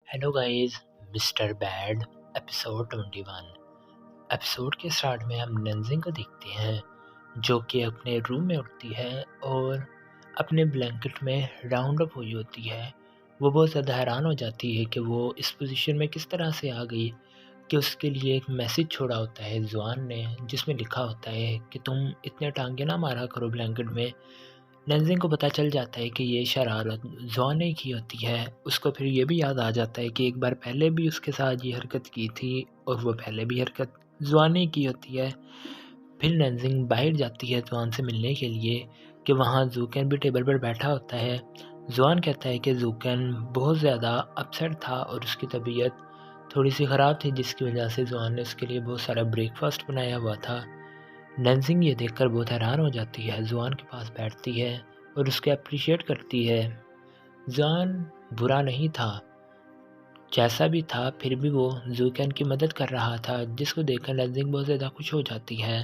Hello guys, mister bad episode 21। Episode के start में हम नंजिंग को देखते हैं जो कि अपने रूम में उठती है और अपने ब्लैंकेट में राउंड अप हुई होती है। वो बहुत ज़्यादा हैरान हो जाती है कि वो इस पोजीशन में किस तरह से आ गई कि उसके लिए एक मैसेज छोड़ा होता है जुआन ने, जिसमें लिखा होता है कि तुम इतने टांगे ना मारा करो ब्लैंकेट में। नंजिंग को पता चल जाता है कि ये शरारत जुआन ने की होती है। उसको फिर ये भी याद आ जाता है कि एक बार पहले भी उसके साथ ये हरकत की थी और वो पहले भी हरकत जुआन ने की होती है। फिर नंजिंग बाहर जाती है जुआन से मिलने के लिए कि वहाँ जूकन भी टेबल पर बैठा होता है। जुआन कहता है कि जूकन बहुत ज़्यादा अपसेट था और उसकी तबीयत थोड़ी सी ख़राब थी, जिसकी वजह से जुआन ने उसके लिए बहुत सारा ब्रेकफास्ट बनाया हुआ था। नंजिंग ये देखकर बहुत हैरान हो जाती है, जुआन के पास बैठती है और उसके अप्रिशिएट करती है। जुआन बुरा नहीं था, जैसा भी था फिर भी वो जूकन की मदद कर रहा था, जिसको देखकर नंजिंग बहुत ज़्यादा खुश हो जाती है।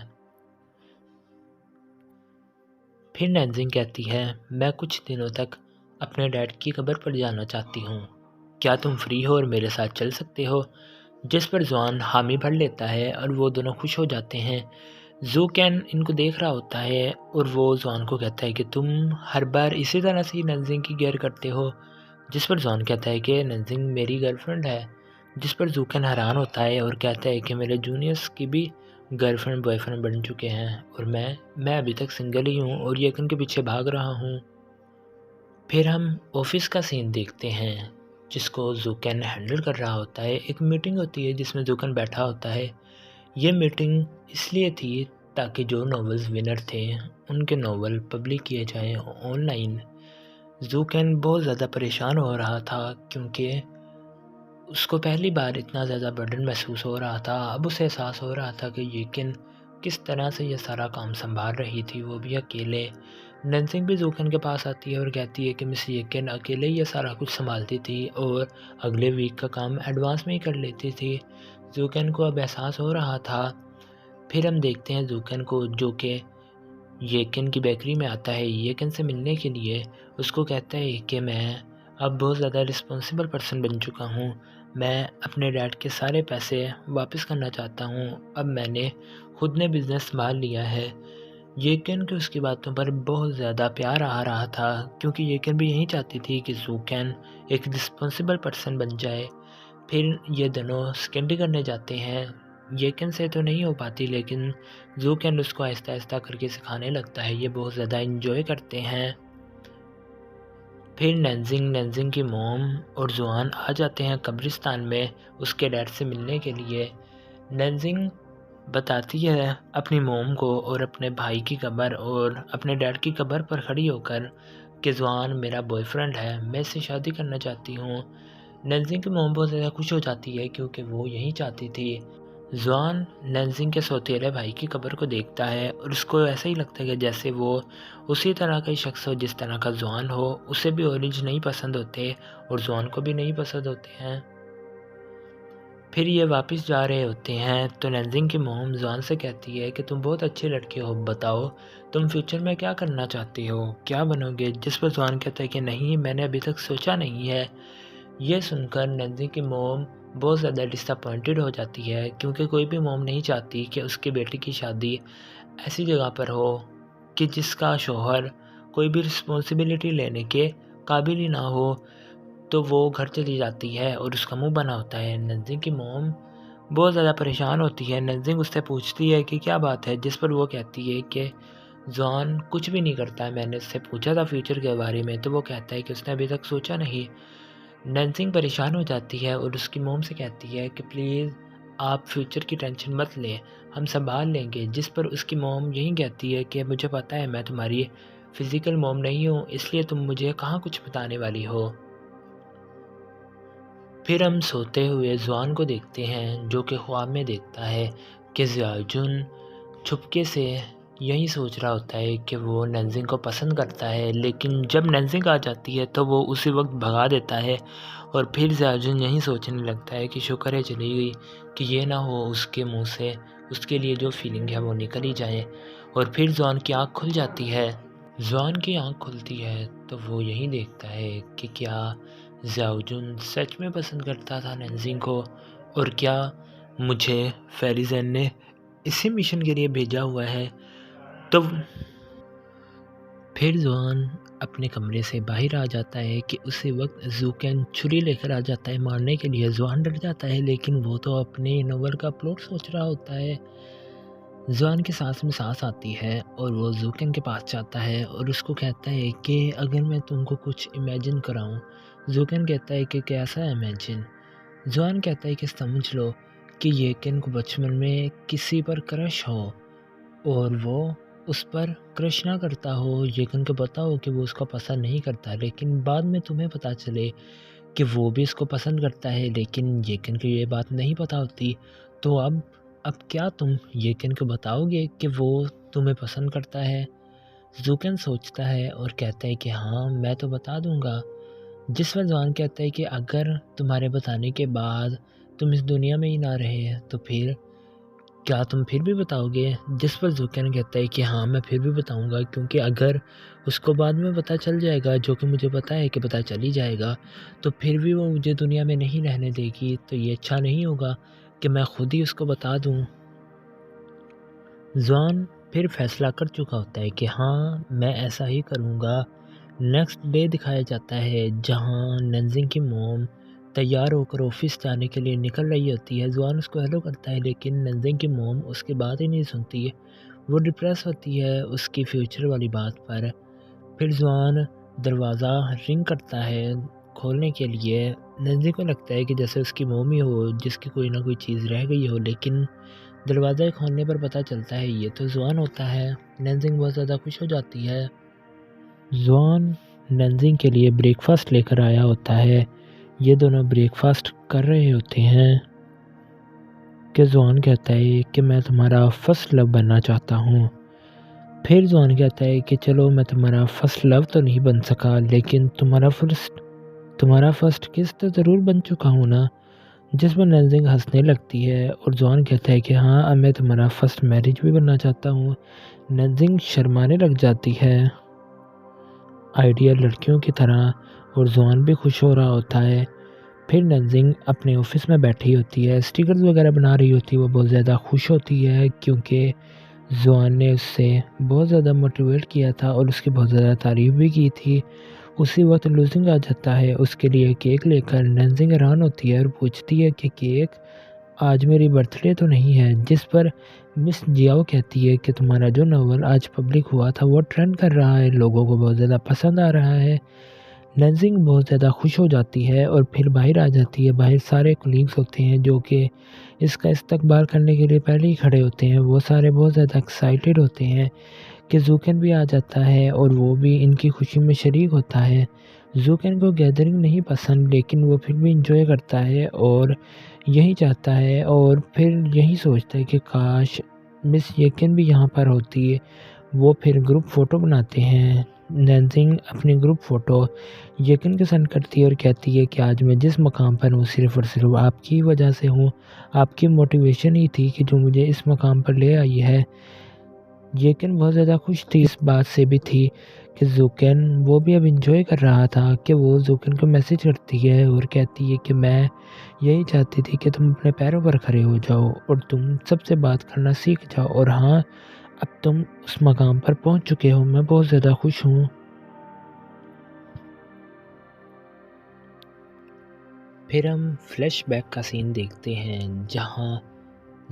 फिर नंजिंग कहती है, मैं कुछ दिनों तक अपने डैड की कब्र पर जाना चाहती हूँ, क्या तुम फ्री हो और मेरे साथ चल सकते हो? जिस पर जुआन हामी भर लेता है और वो दोनों खुश हो जाते हैं। जूकैन इनको देख रहा होता है और वो जुआन को कहता है कि तुम हर बार इसी तरह से ही नंजिंग की केयर करते हो। जिस पर जुआन कहता है कि नंजिंग मेरी गर्लफ्रेंड है। जिस पर जूकैन हैरान होता है और कहता है कि मेरे जूनियर्स की भी गर्लफ्रेंड बॉयफ्रेंड बन चुके हैं और मैं अभी तक सिंगल ही हूँ और यकीन के पीछे भाग रहा हूँ। फिर हम ऑफिस का सीन देखते हैं जिसको जूकैन हैंडल कर रहा होता है। एक मीटिंग होती है जिसमें जूकैन बैठा होता है। ये मीटिंग इसलिए थी ताकि जो नॉवेल्स विनर थे उनके नॉवल पब्लिक किए जाएं ऑनलाइन। जूकैन बहुत ज़्यादा परेशान हो रहा था क्योंकि उसको पहली बार इतना ज़्यादा बर्डन महसूस हो रहा था। अब उसे एहसास हो रहा था कि येकिन किस तरह से ये सारा काम संभाल रही थी, वो भी अकेले। नंजिंग भी जूकन के पास आती है और कहती है कि मिस येकिन अकेले ये सारा कुछ संभालती थी और अगले वीक का काम एडवांस में ही कर लेती थी। जूकन को अब एहसास हो रहा था। फिर हम देखते हैं जूकन को जो कि येकिन की बेकरी में आता है येकिन से मिलने के लिए। उसको कहता है कि मैं अब बहुत ज़्यादा रिस्पॉन्सिबल पर्सन बन चुका हूँ, मैं अपने डैड के सारे पैसे वापस करना चाहता हूँ, अब मैंने खुद ने बिज़नेस संभाल लिया है। येकिन को उसकी बातों पर बहुत ज़्यादा प्यार आ रहा था क्योंकि येकिन भी यही चाहती थी कि जूकैन एक रिस्पॉन्सिबल पर्सन बन जाए। फिर ये दोनों स्केंडी करने जाते हैं। येकिन से तो नहीं हो पाती लेकिन जूकैन उसको आहिस्ता आहिस्ता करके सिखाने लगता है। ये बहुत ज़्यादा इंजॉय करते हैं। फिर नंजिंग की मॉम और जुआन आ जाते हैं कब्रिस्तान में उसके डैड से मिलने के लिए। नंजिंग बताती है अपनी मॉम को और अपने भाई की कब्र और अपने डैड की कब्र पर खड़ी होकर कि जुआन मेरा बॉयफ्रेंड है, मैं इससे शादी करना चाहती हूँ। नंजिंग की मॉम बहुत ज़्यादा खुश हो जाती है क्योंकि वो यही चाहती थी। जुआन नंजिंग के सौतेले भाई की कब्र को देखता है और उसको ऐसा ही लगता है कि जैसे वो उसी तरह का ही शख्स हो जिस तरह का जुआन हो। उसे भी ऑरेंज नहीं पसंद होते और जुआन को भी नहीं पसंद होते हैं। फिर ये वापस जा रहे होते हैं तो नंजिंग की मोम जुआन से कहती है कि तुम बहुत अच्छे लड़के हो, बताओ तुम फ्यूचर में क्या करना चाहती हो, क्या बनोगे? जिस पर जुआन कहता है कि नहीं, मैंने अभी तक सोचा नहीं है। ये सुनकर नंजिंग की मोम बहुत ज़्यादा डिसअपॉइंटेड हो जाती है क्योंकि कोई भी मोम नहीं चाहती कि उसके बेटे की शादी ऐसी जगह पर हो कि जिसका शौहर कोई भी रिस्पॉन्सिबिलिटी लेने के काबिल ही ना हो। तो वो घर चली जाती है और उसका मुंह बना होता है। नंजिंग की मोम बहुत ज़्यादा परेशान होती है। नंजिंग उससे पूछती है कि क्या बात है, जिस पर वो कहती है कि जॉन कुछ भी नहीं करता है, मैंने उससे पूछा था फ्यूचर के बारे में तो वो कहता है कि उसने अभी तक सोचा नहीं। नंजिंग परेशान हो जाती है और उसकी मोम से कहती है कि प्लीज़ आप फ्यूचर की टेंशन मत लें, हम संभाल लेंगे। जिस पर उसकी मोम यही कहती है कि मुझे पता है मैं तुम्हारी फ़िज़िकल मोम नहीं हूँ, इसलिए तुम मुझे कहाँ कुछ बताने वाली हो। फिर हम सोते हुए जुआन को देखते हैं जो कि ख्वाब में देखता है कि ज़ियाजुन छुपके से यही सोच रहा होता है कि वो नंजिंग को पसंद करता है, लेकिन जब नंजिंग आ जाती है तो वो उसी वक्त भगा देता है। और फिर ज़ियाजुन यही सोचने लगता है कि शुक्र है चली गई, कि ये ना हो उसके मुंह से उसके लिए जो फीलिंग है वो निकल ही जाए। और फिर जुआन की आँख खुल जाती है। जुआन की आँख खुलती है तो वो यही देखता है कि क्या ज़ियाओजुन सच में पसंद करता था नेंजिंग को, और क्या मुझे फेरीज़ेन ने इसी मिशन के लिए भेजा हुआ है? तो फिर जुआन अपने कमरे से बाहर आ जाता है कि उसी वक्त ज़ूकेन छुरी लेकर आ जाता है मारने के लिए। जुआन डर जाता है, लेकिन वो तो अपने नोवेल का प्लॉट सोच रहा होता है। जुआन की सांस में सांस आती है और वो ज़ूकेन के पास जाता है और उसको कहता है कि अगर मैं तुमको कुछ इमेजिन कराऊं। ज़ूकेन कहता है कि कैसा इमेजिन? जुआन कहता है कि समझ लो कि येकेन को बचपन में किसी पर क्रश हो और वो उस पर क्रश ना करता हो, येकन को पता हो कि वो उसको पसंद नहीं करता, लेकिन बाद में तुम्हें पता चले कि वो भी इसको पसंद करता है, लेकिन येकन को ये बात नहीं पता होती। तो अब क्या तुम येकन को बताओगे कि वो तुम्हें पसंद करता है? ज़ूकेन सोचता है और कहता है कि हाँ, मैं तो बता दूंगा। जिस पर जवान कहता है कि अगर तुम्हारे बताने के बाद तुम इस दुनिया में ही ना रहे, तो फिर क्या तुम फिर भी बताओगे? जिस पर ज़ूकेन कहता है कि हाँ, मैं फिर भी बताऊँगा, क्योंकि अगर उसको बाद में पता चल जाएगा, जो कि मुझे पता है कि पता चल ही जाएगा, तो फिर भी वो मुझे दुनिया में नहीं रहने देगी, तो ये अच्छा नहीं होगा कि मैं खुद ही उसको बता दूँ। ज़ुआन फिर फैसला कर चुका होता है कि हाँ, मैं ऐसा ही करूँगा। नेक्स्ट डे दिखाया जाता है जहाँ नेंजिंग की मॉम तैयार होकर ऑफिस जाने के लिए निकल रही होती है। ज़ुआन उसको हेलो करता है, लेकिन नेंजिंग की मॉम उसकी बात ही नहीं सुनती है। वो डिप्रेस होती है उसकी फ्यूचर वाली बात पर। फिर ज़ुआन दरवाज़ा रिंग करता है खोलने के लिए। नेंजिंग को लगता है कि जैसे उसकी मॉम ही हो जिसकी कोई ना कोई चीज़ रह गई हो, लेकिन दरवाज़ा खोलने पर पता चलता है ये तो ज़ुआन होता है। नेंजिंग बहुत ज़्यादा खुश हो जाती है। ज़ुआन नेंजिंग के लिए ब्रेकफास्ट लेकर आया होता है। ये दोनों ब्रेकफास्ट कर रहे होते हैं कि ज़ुआन कहता है कि मैं तुम्हारा फर्स्ट लव बनना चाहता हूँ। फिर ज़ुआन कहता है कि चलो, मैं तुम्हारा फर्स्ट लव तो नहीं बन सका, लेकिन तुम्हारा फर्स्ट किस तो ज़रूर बन चुका हूँ ना। जिस पर नेंजिंग हंसने लगती है और ज़ुआन कहता है कि हाँ, अब मैं तुम्हारा फर्स्ट मैरिज भी बनना चाहता हूँ। नेंजिंग शर्माने लग जाती है आइडियल लड़कियों की तरह, और ज़ुआन भी खुश हो रहा होता है। फिर नेंजिंग अपने ऑफिस में बैठी होती है, स्टिकर्स वगैरह बना रही होती है। वो बहुत ज़्यादा खुश होती है क्योंकि ज़ुआन ने उससे बहुत ज़्यादा मोटिवेट किया था और उसकी बहुत ज़्यादा तारीफ़ भी की थी। उसी वक्त लूजिंग आ जाता है उसके लिए केक लेकर। नेंजिंग हैरान होती है और पूछती है कि केक, आज मेरी बर्थडे तो नहीं है। जिस पर मिस जियाओ कहती है कि तुम्हारा जो नॉवल आज पब्लिक हुआ था वो ट्रेंड कर रहा है, लोगों को बहुत ज़्यादा पसंद आ रहा है। नेंजिंग बहुत ज़्यादा खुश हो जाती है और फिर बाहर आ जाती है। बाहर सारे कलीग्स होते हैं जो कि इसका इस्तकबाल करने के लिए पहले ही खड़े होते हैं। वो सारे बहुत ज़्यादा एक्साइटेड होते हैं कि ज़ूकेन भी आ जाता है और वो भी इनकी खुशी में शरीक होता है। ज़ूकेन को गैदरिंग नहीं पसंद, लेकिन वो फिर भी इंजॉय करता है और यही चाहता है, और फिर यही सोचता है कि काश मिस येकेन भी यहाँ पर होती। वो फिर ग्रुप फ़ोटो बनाते हैं। नेंजिंग अपनी ग्रुप फ़ोटो येकेन को सेंड करती है और कहती है कि आज मैं जिस मकाम पर हूँ सिर्फ़ और सिर्फ़ आपकी वजह से हूँ। आपकी मोटिवेशन ही थी कि जो मुझे इस मकाम पर ले आई है। येकेन बहुत ज़्यादा खुश थी, इस बात से भी थी कि ज़ूकेन वो भी अब एंजॉय कर रहा था कि वो ज़ूकेन को मैसेज करती है और कहती है कि मैं यही चाहती थी कि तुम अपने पैरों पर खड़े हो जाओ और तुम सबसे बात करना सीख जाओ, और हाँ, अब तुम उस मकाम पर पहुंच चुके हो। मैं बहुत ज़्यादा खुश हूँ। फिर हम फ्लैशबैक का सीन देखते हैं जहाँ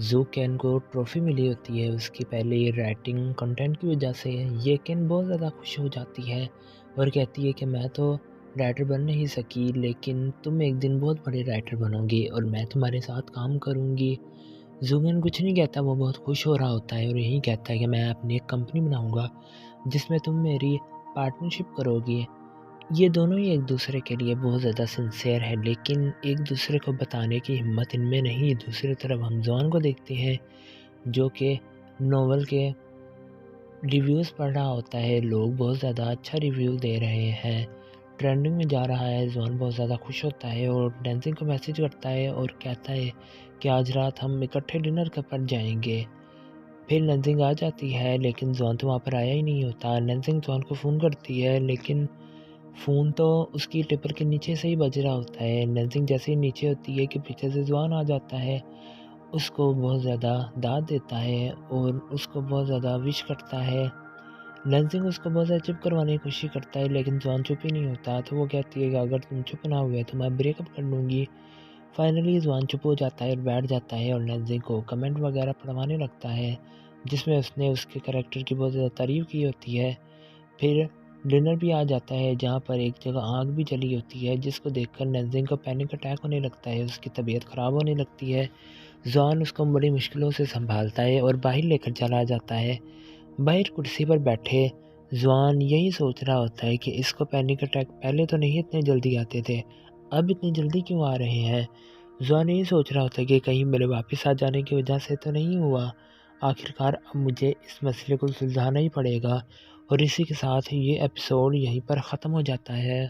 ज़ूकेन को ट्रॉफ़ी मिली होती है उसकी पहले राइटिंग कंटेंट की वजह से। येकेन बहुत ज़्यादा खुश हो जाती है और कहती है कि मैं तो राइटर बन नहीं सकी, लेकिन तुम एक दिन बहुत बड़े राइटर बनोगे और मैं तुम्हारे साथ काम करूँगी। ज़ूकेन कुछ नहीं कहता, वो बहुत खुश हो रहा होता है और यही कहता है कि मैं अपनी एक कंपनी बनाऊँगा जिसमें तुम मेरी पार्टनरशिप करोगी। ये दोनों ही एक दूसरे के लिए बहुत ज़्यादा सिंसियर है, लेकिन एक दूसरे को बताने की हिम्मत इनमें नहीं। दूसरी तरफ हम जॉन को देखते हैं जो कि नॉवल के रिव्यूज़ पढ़ रहा होता है। लोग बहुत ज़्यादा अच्छा रिव्यू दे रहे हैं, ट्रेंडिंग में जा रहा है। जॉन बहुत ज़्यादा खुश होता है और डेंजिंग को मैसेज करता है और कहता है कि आज रात हम इकट्ठे डिनर पर जाएंगे। फिर डेंजिंग आ जाती है, लेकिन जॉन तो वहाँ पर आया ही नहीं होता। डेंजिंग जॉन को फ़ोन करती है, लेकिन फ़ोन तो उसकी टेबल के नीचे से ही बज रहा होता है। नज़ीम जैसे ही नीचे होती है कि पीछे से ज़ुआन आ जाता है, उसको बहुत ज़्यादा दाद देता है और उसको बहुत ज़्यादा विश करता है। नज़ीम उसको बहुत ज़्यादा चुप करवाने की कोशिश करता है, लेकिन ज़ुआन चुप ही नहीं होता। तो वो कहती है कि अगर तुम चुप ना हुए तो मैं ब्रेकअप कर लूँगी। फाइनली ज़ुआन चुप हो जाता है और बैठ जाता है और नज़ीम को कमेंट वगैरह पढ़वाने लगता है, जिसमें उसने उसके करैक्टर की बहुत ज़्यादा तारीफ़ की होती है। फिर डिनर भी आ जाता है, जहाँ पर एक जगह आग भी जली होती है, जिसको देखकर नज़ीम को पैनिक अटैक होने लगता है, उसकी तबीयत ख़राब होने लगती है। ज़ुआन उसको बड़ी मुश्किलों से सँभालता है और बाहर लेकर चला जाता है। बाहर कुर्सी पर बैठे ज़ुआन यही सोच रहा होता है कि इसको पैनिक अटैक पहले तो नहीं इतने जल्दी आते थे, अब इतनी जल्दी क्यों आ रहे हैं? ज़ुआन यही सोच रहा होता है कि कहीं मेरे वापस आ जाने की वजह से तो नहीं हुआ। आखिरकार अब मुझे इस मसले को सुलझाना ही पड़ेगा और इसी के साथ ये एपिसोड यहीं पर ख़त्म हो जाता है।